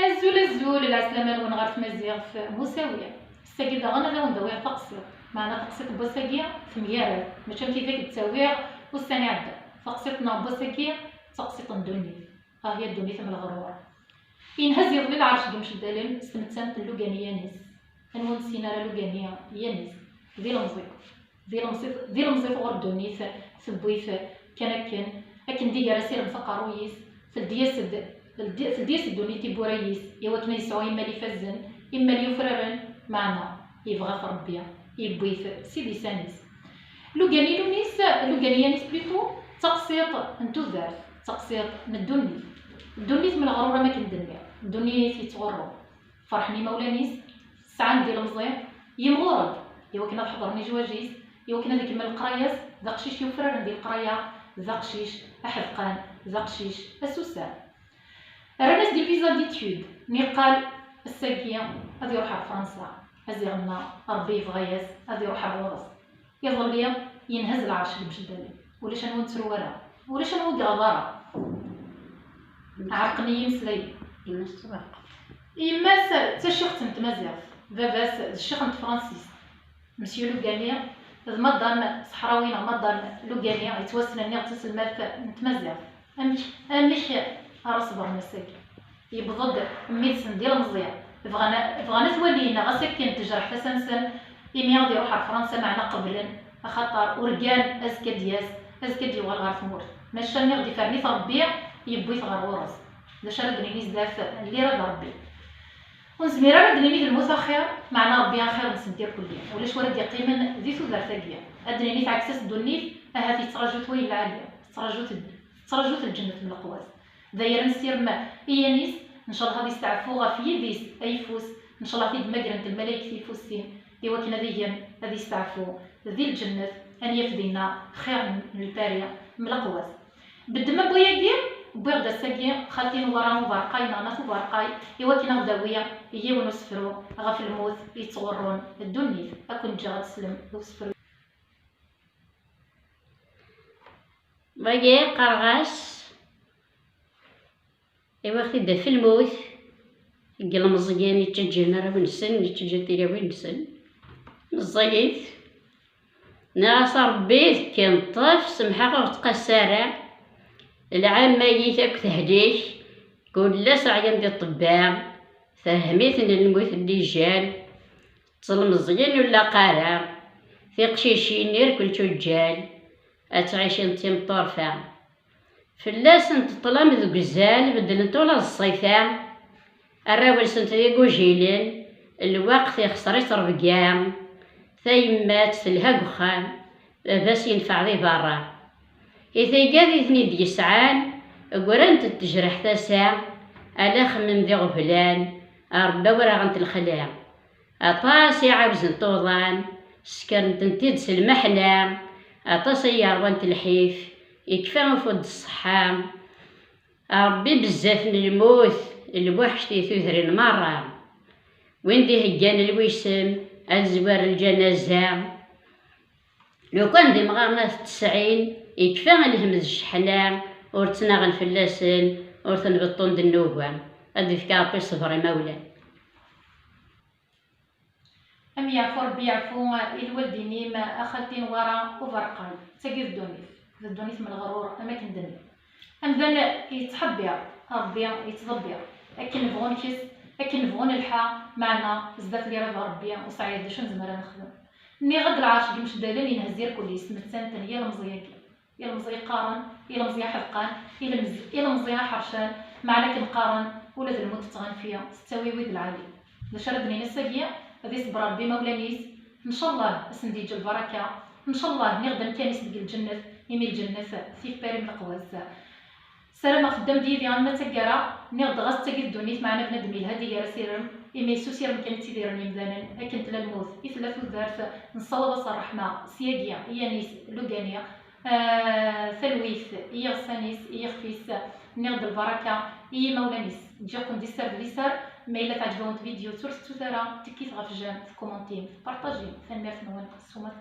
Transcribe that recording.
الزول العسلامة ونغار في مزيغ في مساوية الساقي دا غانا داون داوية تقصير معنا تقصير بوساقية في ميارات ماشي كيفاك تساويغ والثاني عدا تقصيرنا بوساقية تقصير ندوني ها هي الدوني ثم الغرورة ينهز يغلي العرش ديال مشدالين استمتسانت اللوكانية ناس هنون سينارا لوكانية يانيس ديال المزيق غور الدوني ثبويث كان أكن ديال راسير مسقرويس في الدياس الدوني تيبورايس يوا كنا يسعو إما لي فزن إما لي يفررن معنا يبغى في ربيع يبويث سيدي سانيس لوكانيانيس بليتو تقسيط نتو ذات تقسيط من الدونيت من الغرورة ما كندنيا الدونيت يتغرو فرحني مولانيس ساعة ديال المزيان يمغورد يوا كنا تحضرني جواجيس يوا كنا ديك من القراياس ذا قشيش يفررن ديال القرايا ذا قشيش أحذقان ذا قشيش السوسان الناس ديال فيزا ديتود نقال الساقية غادي يروح على فرنسا هزي غنا ربي يبغياس غادي يروح على الغرس يظل ليا ينهز العرش اللي مشدالي ولاش انا نتسرورا ولاش انا غدارا عرقني يمسلي يماس تا الشيخ تمازيغ باباس الشيخ فرانسيس مسيو لوكانيا مدان صحراوينا مدان لوكانيا يتوسلني غتسل مات نتمازيغ اميش صبر مساكي يبضد ميدسن ديال مزيان بغانا تولينا غساكن تجرح تسنسن إمي غادي يروح على فرنسا معنا قبلا خاطر ورقان ازكا ديال غار ثمور ماشي غادي فارني فربيع يبوي غار ورس باش ردني زاف اللي راه ربي ونزميرا ردني المتاخر معنا ربي خير نسدير كليا ولاش ورد يقيمن ذي ثوذر ثاقيا ادني تعكسس دونيت هذه تراجوت وين العاليه تراجوت الجنه من القواس داير نسير ما يانيس ان شاء الله غادي يستعفو غا في يديس ايفوس ان شاء الله تيد مقرنت الملائكه يفوسين ايوا كنا ديهم غادي يستعفو ذي الجنه ان يفدينا خير من الباريه من القواس بالدم بويا بوي غدا ساكي خالتين ورا مبارقاي نانا مبارقاي ايوا كنا غداويه هي ونسفرو غا في الموت يتغرون الدنيا اكون جا غتسلم وسفرو باقي قرغاش ايوا خدي في الموت قال مزيان يتجينا راه نسن يتجي راه نسن مزيت ناس ربي كان طاف سمحه وتقساره العام ميتك تهديش كل لا سعيان ديال الطباع فهميتني الموت اللي جال تصل مزيان ولا قارع في قشيشين يركل تجال اتعيشين تيم طرفه فلاس نتطلم ذو قزال بدلنتو ولا الصيفان الراول سنتي جوجيلين الوقت يخسر يتربقام ثيمات ثلها قخان بس ينفع ذي برا إذا قاذي ثني يسعان قرنت تجرح تسع ألا خمم ذي غفلان أربا ورا غنت الخلام أطاسي عاوز نطوضان سكرنت نتيد سلمحنا أطاسي يروانت الحيف يكفى مفود الصحام ربي بزاف من الموت الوحش تيثوثري المرة وين دي هجان الويسم الزوار الجنازة لو كان دي مغارنا 90 يكفى الهمز الشحنام ورتناغ الفلاسن ورثن بالطون دنوبان هادي في كاربي صبري مولا أم يعفو ربي يعفو الوالديني ما أخلتين ورا وفرقان تاقي الدونيس من الغرور أما كندني أم ذا يتحبير ربي يتضبير أكن نبغون كيس أكن نبغون الحا معنا بزاف لي راه ربي وسعيد شنو زمرا نخدم ني غد العرش كي مشدالين ينهزير كل يسمى الثاني يا المزيان يا المزيان قارن يا المزيان حذقان يا المزيان حرشان معنا كنقارن ولا ذا الموت تغان فيا ستاوي ويد العالي باش ردني نساقيا غادي يصبر ربي مولانيس ان شاء الله اسنديج البركه ان شاء الله نخدم كانيس ديال الجنه يمي الجنه في باري من القواس سلام خدام ديالي غنما تكرا نغد غاس تاقي الدونيت معنا بنادم الهادي يا سيرم إمي سوسير مكان تيديرني مدانا أكنت للموت إثلاث ذات نصوب صار الرحمة سياقية يانيس لوكانيا ثلويث يغسانيس يغفيس نغد البركة مولانيس جاكم دي سار بليسار ما إلا تعجبون فيديو تورس توتارا تكيف غافجان في كومونتين بارطاجي ثاني نون السومات